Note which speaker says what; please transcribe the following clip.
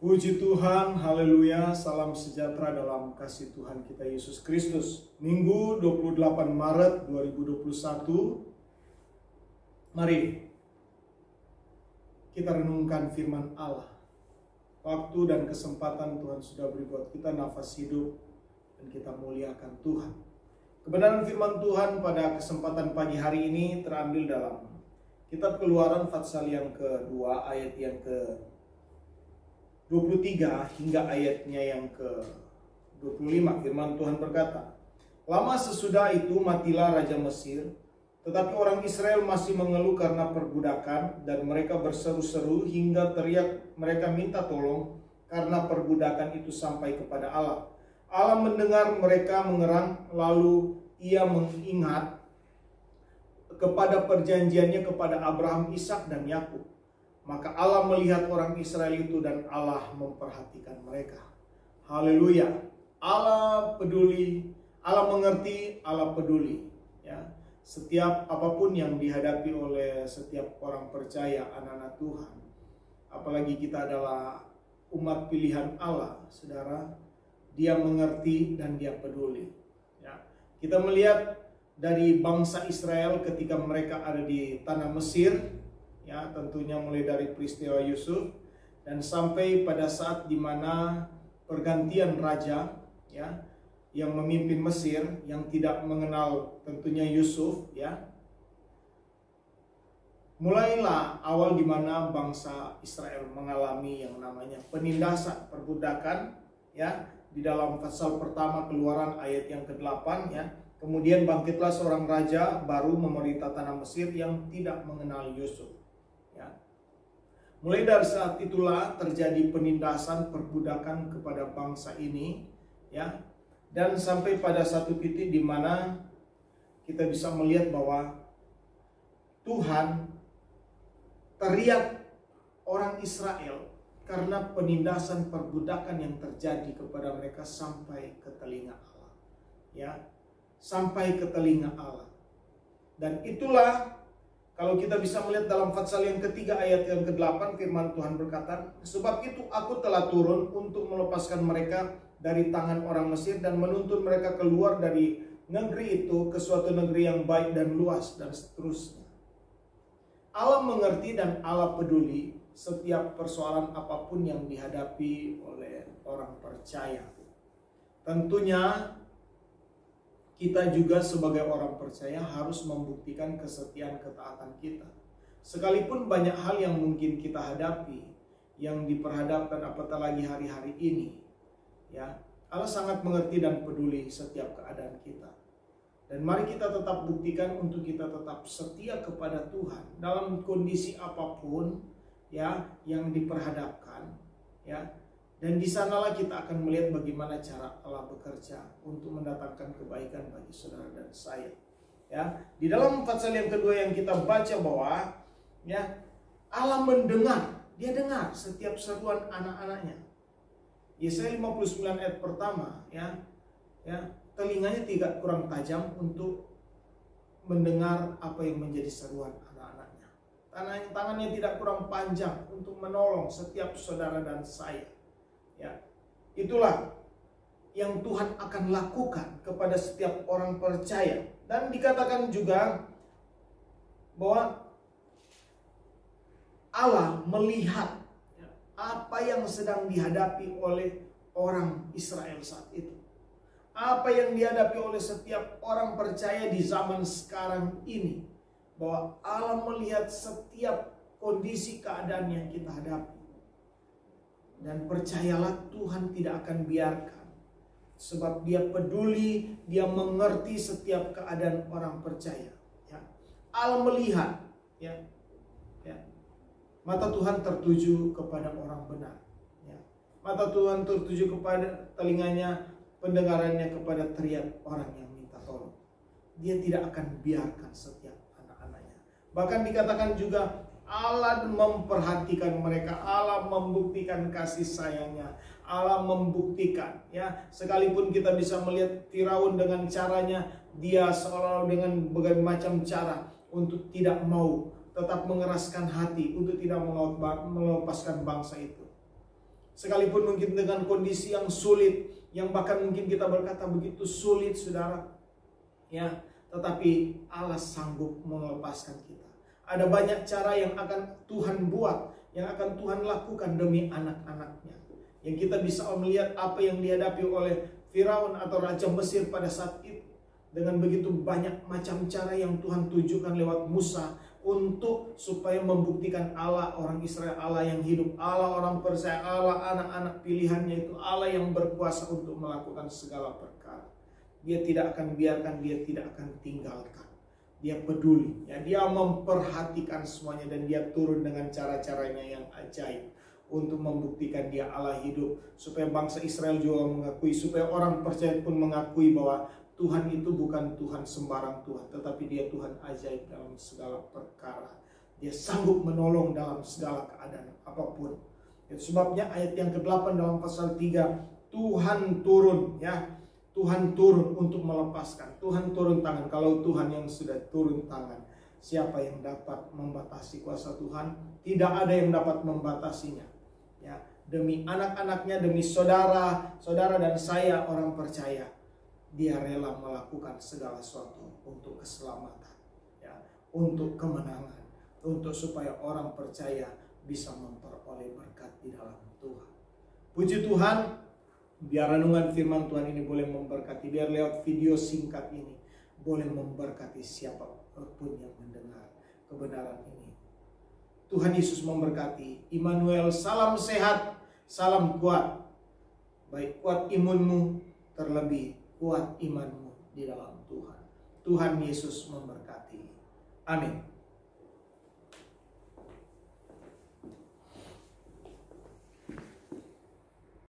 Speaker 1: Puji Tuhan, haleluya, salam sejahtera dalam kasih Tuhan kita Yesus Kristus. Minggu 28 Maret 2021, mari kita renungkan firman Allah. Waktu dan kesempatan Tuhan sudah beri buat kita nafas hidup dan kita muliakan Tuhan. Kebenaran firman Tuhan pada kesempatan pagi hari ini terambil dalam kitab Keluaran pasal yang kedua ayat yang ke 23 hingga ayatnya yang ke-25. Firman Tuhan berkata, "Lama sesudah itu matilah Raja Mesir, tetapi orang Israel masih mengeluh karena perbudakan, dan mereka berseru-seru hingga teriak mereka minta tolong karena perbudakan itu sampai kepada Allah. Allah mendengar mereka mengerang, lalu ia mengingat kepada perjanjiannya kepada Abraham, Ishak dan Yakub. Maka Allah melihat orang Israel itu dan Allah memperhatikan mereka." Haleluya. Allah peduli, Allah mengerti, Allah peduli. Ya, setiap apapun yang dihadapi oleh setiap orang percaya, anak-anak Tuhan, apalagi kita adalah umat pilihan Allah, saudara, Dia mengerti dan Dia peduli. Ya, kita melihat dari bangsa Israel ketika mereka ada di tanah Mesir. Ya, tentunya mulai dari peristiwa Yusuf dan sampai pada saat di mana pergantian raja, ya, yang memimpin Mesir yang tidak mengenal tentunya Yusuf, ya. Mulailah awal di mana bangsa Israel mengalami yang namanya penindasan, perbudakan, ya, di dalam pasal pertama Keluaran ayat yang ke-8, ya. Kemudian bangkitlah seorang raja baru memerintah tanah Mesir yang tidak mengenal Yusuf. Mulai dari saat itulah terjadi penindasan, perbudakan kepada bangsa ini, ya. Dan sampai pada satu titik di mana kita bisa melihat bahwa Tuhan teriak orang Israel karena penindasan, perbudakan yang terjadi kepada mereka sampai ke telinga Allah. Ya, sampai ke telinga Allah. Dan itulah, kalau kita bisa melihat dalam pasal yang ketiga ayat yang ke-8, firman Tuhan berkata, "Sebab itu aku telah turun untuk melepaskan mereka dari tangan orang Mesir dan menuntun mereka keluar dari negeri itu ke suatu negeri yang baik dan luas," dan seterusnya. Allah mengerti dan Allah peduli setiap persoalan apapun yang dihadapi oleh orang percaya. Tentunya kita juga sebagai orang percaya harus membuktikan kesetiaan ketaatan kita. Sekalipun banyak hal yang mungkin kita hadapi, yang diperhadapkan apatah lagi hari-hari ini, ya, Allah sangat mengerti dan peduli setiap keadaan kita. Dan mari kita tetap buktikan untuk kita tetap setia kepada Tuhan dalam kondisi apapun, ya, yang diperhadapkan, ya. Dan di sanalah kita akan melihat bagaimana cara Allah bekerja untuk mendatangkan kebaikan bagi saudara dan saya. Ya, di dalam pasal yang kedua yang kita baca bahwa, ya, Allah mendengar, Dia dengar setiap seruan anak-anaknya. Yesaya 59 ayat pertama, ya, telinganya tidak kurang tajam untuk mendengar apa yang menjadi seruan anak-anaknya. Tangannya tidak kurang panjang untuk menolong setiap saudara dan saya. Ya, itulah yang Tuhan akan lakukan kepada setiap orang percaya. Dan dikatakan juga bahwa Allah melihat, ya, apa yang sedang dihadapi oleh orang Israel saat itu. Apa yang dihadapi oleh setiap orang percaya di zaman sekarang ini. Bahwa Allah melihat setiap kondisi keadaan yang kita hadapi. Dan percayalah, Tuhan tidak akan biarkan. Sebab Dia peduli, Dia mengerti setiap keadaan orang percaya. Ya. Allah melihat, ya. Mata Tuhan tertuju kepada orang benar. Ya. Mata Tuhan tertuju kepada telinganya, pendengarannya kepada teriak orang yang minta tolong. Dia tidak akan biarkan setiap anak-anaknya. Bahkan dikatakan juga, Allah memperhatikan mereka, Allah membuktikan kasih sayangnya, Allah membuktikan, ya, sekalipun kita bisa melihat Firaun dengan caranya, dia seolah dengan berbagai macam cara untuk tidak mau, tetap mengeraskan hati untuk tidak melepaskan bangsa itu. Sekalipun mungkin dengan kondisi yang sulit, yang bahkan mungkin kita berkata begitu sulit, saudara, ya, tetapi Allah sanggup melepaskan kita. Ada banyak cara yang akan Tuhan buat, yang akan Tuhan lakukan demi anak-anaknya. Yang kita bisa melihat apa yang dihadapi oleh Firaun atau Raja Mesir pada saat itu. Dengan begitu banyak macam cara yang Tuhan tunjukkan lewat Musa, untuk supaya membuktikan Allah orang Israel, Allah yang hidup, Allah orang percaya, Allah anak-anak pilihannya itu, Allah yang berkuasa untuk melakukan segala perkara. Dia tidak akan biarkan, dia tidak akan tinggalkan. Dia peduli, ya, dia memperhatikan semuanya, dan dia turun dengan cara-caranya yang ajaib untuk membuktikan dia Allah hidup, supaya bangsa Israel juga mengakui, supaya orang percaya pun mengakui bahwa Tuhan itu bukan Tuhan sembarang Tuhan, tetapi dia Tuhan ajaib dalam segala perkara. Dia sanggup menolong dalam segala keadaan apapun. Itu sebabnya ayat yang ke-8 dalam pasal 3, Tuhan turun, ya. Tuhan turun untuk melepaskan. Tuhan turun tangan. Kalau Tuhan yang sudah turun tangan, siapa yang dapat membatasi kuasa Tuhan? Tidak ada yang dapat membatasinya. Ya, demi anak-anaknya, demi saudara-saudara dan saya orang percaya, dia rela melakukan segala sesuatu untuk keselamatan, ya, untuk kemenangan, untuk supaya orang percaya bisa memperoleh berkat di dalam Tuhan. Puji Tuhan, biar renungan firman Tuhan ini boleh memberkati, biar lewat video singkat ini boleh memberkati siapapun yang mendengar kebenaran ini. Tuhan Yesus memberkati. Immanuel, salam sehat, salam kuat. Baik kuat imunmu, terlebih kuat imanmu di dalam Tuhan. Tuhan Yesus memberkati. Amin.